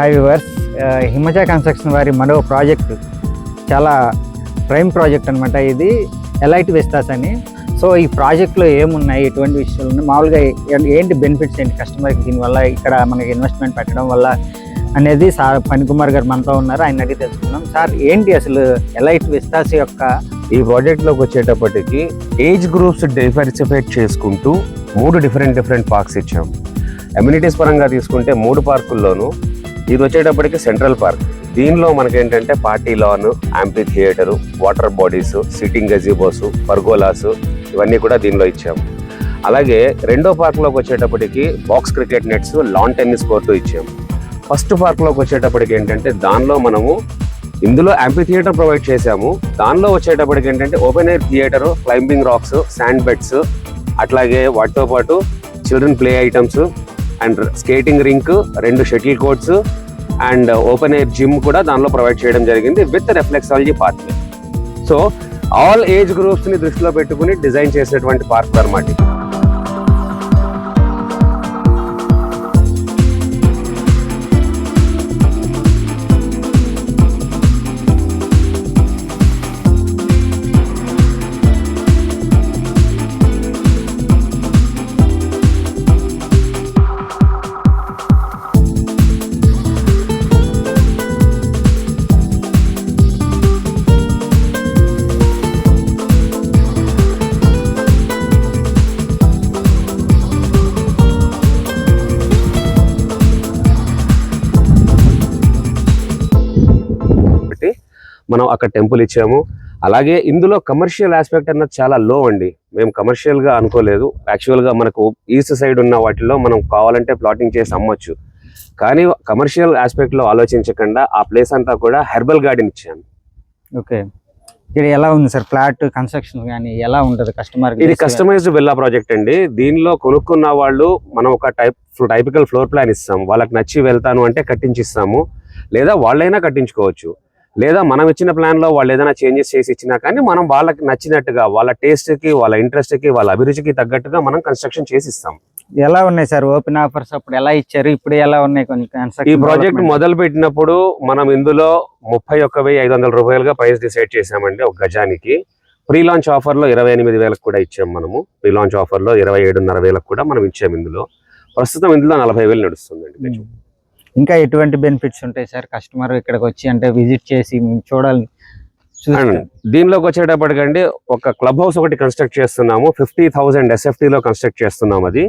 High viewers, Himaja construction వారి మరో project చాలా ప్రైమ్ ప్రాజెక్ట్ అనమాట. ఇది ఎలైట్ విస్తాస్ అని. సో ఈ ప్రాజెక్ట్లో ఏమున్నాయి, ఎటువంటి విషయాలు ఉన్నాయి, మామూలుగా ఏంటి బెనిఫిట్స్ ఏంటి కస్టమర్కి దీనివల్ల, ఇక్కడ మనకి ఇన్వెస్ట్మెంట్ పెట్టడం వల్ల అనేది సార్ ఫణికుమార్ గారు మనతో ఉన్నారు, ఆయన అడిగి తెలుసుకున్నాం. సార్ ఏంటి అసలు ఎలైట్ విస్తాస్ యొక్క ఈ ప్రాజెక్ట్లోకి వచ్చేటప్పటికి ఏజ్ గ్రూప్స్ డైవర్సిఫైడ్ చేసుకుంటూ 3 డిఫరెంట్ పార్క్స్ ఇచ్చాం. అమ్యూనిటీస్ పరంగా తీసుకుంటే 3 పార్కుల్లోనూ ఇది వచ్చేటప్పటికి సెంట్రల్ పార్క్. దీనిలో మనకేంటంటే party lawn, amphitheatre, water bodies, sitting gazebos, pergolas ఇవన్నీ కూడా దీనిలో ఇచ్చాము. అలాగే రెండో పార్క్లోకి వచ్చేటప్పటికి box cricket nets, lawn tennis court ఇచ్చాము. ఫస్ట్ పార్క్లోకి వచ్చేటప్పటికి ఏంటంటే దానిలో మనము ఇందులో యాంపీ థియేటర్ ప్రొవైడ్ చేశాము. దానిలో వచ్చేటప్పటికి ఏంటంటే open air theatre, climbing rocks, sand beds, అట్లాగే వాటితో పాటు children play items and skating rink, 2 shuttle courts and open air gym కూడా దానిలో ప్రొవైడ్ చేయడం జరిగింది with reflexology park. So all age groups ని దృష్టిలో పెట్టుకుని డిజైన్ చేసినటువంటి పార్క్ అన్నమాట. మనం అక్కడ టెంపుల్ ఇచ్చాము. అలాగే ఇందులో కమర్షియల్ ఆస్పెక్ట్ అన్నది చాలా లో అండి. మేము కమర్షియల్ గా అనుకోలేదు. యాక్చువల్ గా మనకు ఈస్ట్ సైడ్ ఉన్న వాటిలో మనం కావాలంటే ప్లాటింగ్ చేసి అమ్మొచ్చు, కానీ కమర్షియల్ ఆస్పెక్ట్ లో ఆలోచించకుండా ఆ ప్లేస్ అంతా కూడా హెర్బల్ గార్డెన్ ఇచ్చాము. ఓకే, ఇది ఎలా ఉంది సార్? ఫ్లాట్ కన్స్ట్రక్షన్ కానీ ఎలా ఉంటుంది కస్టమర్? ఇది కస్టమైజ్డ్ విల్లా ప్రాజెక్ట్ అండి. దీనిలో కొనుక్కున్న వాళ్ళు మనం ఒక టైపికల్ ఫ్లోర్ ప్లాన్ ఇస్తాం. వాళ్ళకి నచ్చి వెళ్తాను అంటే కట్టించిస్తాము, లేదా వాళ్ళైనా కట్టించుకోవచ్చు, లేదా మనం ఇచ్చిన ప్లాన్ లో వాళ్ళు ఏదైనా చేంజెస్ చేసి ఇచ్చినా కానీ మనం వాళ్ళకి నచ్చినట్టుగా, వాళ్ళ టేస్ట్ కి, వాళ్ళ ఇంట్రెస్ట్ కి, వాళ్ళ అభిరుచికి తగ్గట్టుగా మనం కన్స్ట్రక్షన్ చేసి ఇస్తాం. ఎలా ఉన్నాయి సార్ ఓపెన్ ఆఫర్స్? అప్పుడు ఎలా ఇచ్చారు, ఇప్పుడు ఎలా ఉన్నాయి? కొంచెం ఈ ప్రాజెక్ట్ మొదలు పెట్టినప్పుడు మనం ఇందులో 31,500 రూపాయలుగా ప్రైస్ డిసైడ్ చేసామండి ఒక గజానికి. ప్రీ లాంచ్ ఆఫర్ లో 28,000 కూడా ఇచ్చాము. మనము ప్రీ లాంచ్ ఆఫర్ లో 27,500 కూడా మనం ఇచ్చాము. ఇందులో ప్రస్తుతం ఇందులో 40,000 నడుస్తుందండి. ఇంకా ఎటువంటి బెనిఫిట్స్ ఉంటాయి సార్ కస్టమర్ ఇక్కడికి వచ్చి అంటే విజిట్ చేసి చూడాలి? దీనిలోకి వచ్చేటప్పటికండి ఒక క్లబ్ హౌస్ ఒకటి కన్స్ట్రక్ట్ చేస్తున్నాము. 50,000 SFT లో కన్స్ట్రక్ట్ చేస్తున్నాము. అది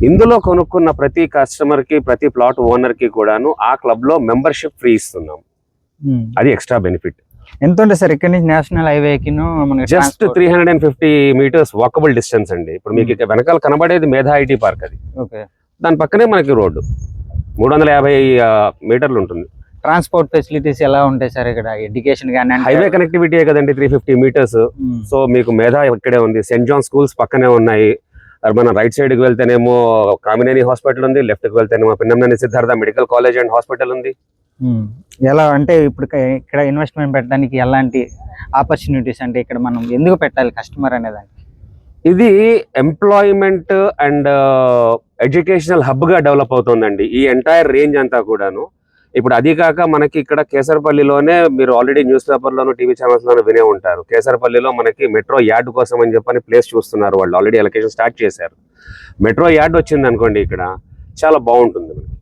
ఇందులో కొనుక్కున్న ప్రతి కస్టమర్ కి, ప్రతి ప్లాట్ ఓనర్ కి కూడాను ఆ క్లబ్ లో మెంబర్షిప్ ఫ్రీ ఇస్తున్నాం. అది ఎక్స్ట్రా బెనిఫిట్. ఎంత ఉంటుంది సార్ ఇక్కడ నుంచి నేషనల్ హైవేకి? జస్ట్ 350 మీటర్స్ వాకబుల్ డిస్టెన్స్ అండి. ఇప్పుడు మీకు వెనకాల కనబడేది మేధా ఐటీ పార్క్. అది ఓకే, దాని పక్కనే మనకి రోడ్డు 350 మీటర్లు ఉంటుంది. ట్రాన్స్పోర్ట్ ఫెసిలిటీస్ ఎలా ఉంటాయి సార్ ఇక్కడ? ఎడ్యుకేషన్ కానీ హైవే కనెక్టివిటీ కదండి 350 మీటర్స్. సో మీకు మేధా ఇక్కడే ఉంది, సెయింట్ జాన్ స్కూల్స్ పక్కనే ఉన్నాయి. మన రైట్ సైడ్ కి వెళ్తేనేమో కామినేని హాస్పిటల్ ఉంది, లెఫ్ట్ కి వెళ్తేనేమో Pinnamaneni Siddhartha medical college and hospital ఉంది. ఎలా అంటే ఇప్పుడు ఇక్కడ ఇన్వెస్ట్మెంట్ పెట్టడానికి ఎలాంటి ఆపర్చునిటీస్, అంటే ఇక్కడ మనం ఎందుకు పెట్టాలి కస్టమర్ అనేదానికి? ఇది ఎంప్లాయ్మెంట్ అండ్ ఎడ్యుకేషనల్ హబ్ గా డెవలప్ అవుతుందండి ఈ ఎంటైర్ రేంజ్ అంతా కూడాను. ఇప్పుడు అది కాక మనకి ఇక్కడ కేసరపల్లిలోనే, మీరు ఆల్రెడీ న్యూస్ పేపర్ లోను, టీవీ ఛానల్స్ లోను వినే ఉంటారు, కేసరపల్లిలో మనకి మెట్రో యార్డ్ కోసం అని చెప్పని ప్లేస్ చూస్తున్నారు వాళ్ళు. ఆల్రెడీ అలొకేషన్ స్టార్ట్ చేశారు. మెట్రో యార్డ్ వచ్చింది అనుకోండి, ఇక్కడ చాలా బాగుంటుంది. మనకి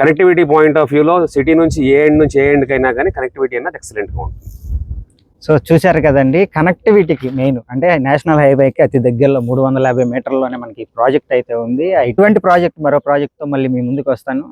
కనెక్టివిటీ పాయింట్ ఆఫ్ వ్యూలో సిటీ నుంచి ఏ ఎండ్ నుంచి ఏ ఎండ్ కైనా కానీ కనెక్టివిటీ అన్నది ఎక్సలెంట్ గా ఉంటుంది. సో చూశారు కదండి, కనెక్టివిటీకి మెయిన్ అంటే నేషనల్ హైవేకి అతి దగ్గరలో 350 మీటర్లోనే మనకి ప్రాజెక్ట్ అయితే ఉంది. ఇటువంటి ప్రాజెక్ట్ మరో ప్రాజెక్ట్తో మళ్ళీ మీ ముందుకు వస్తాను.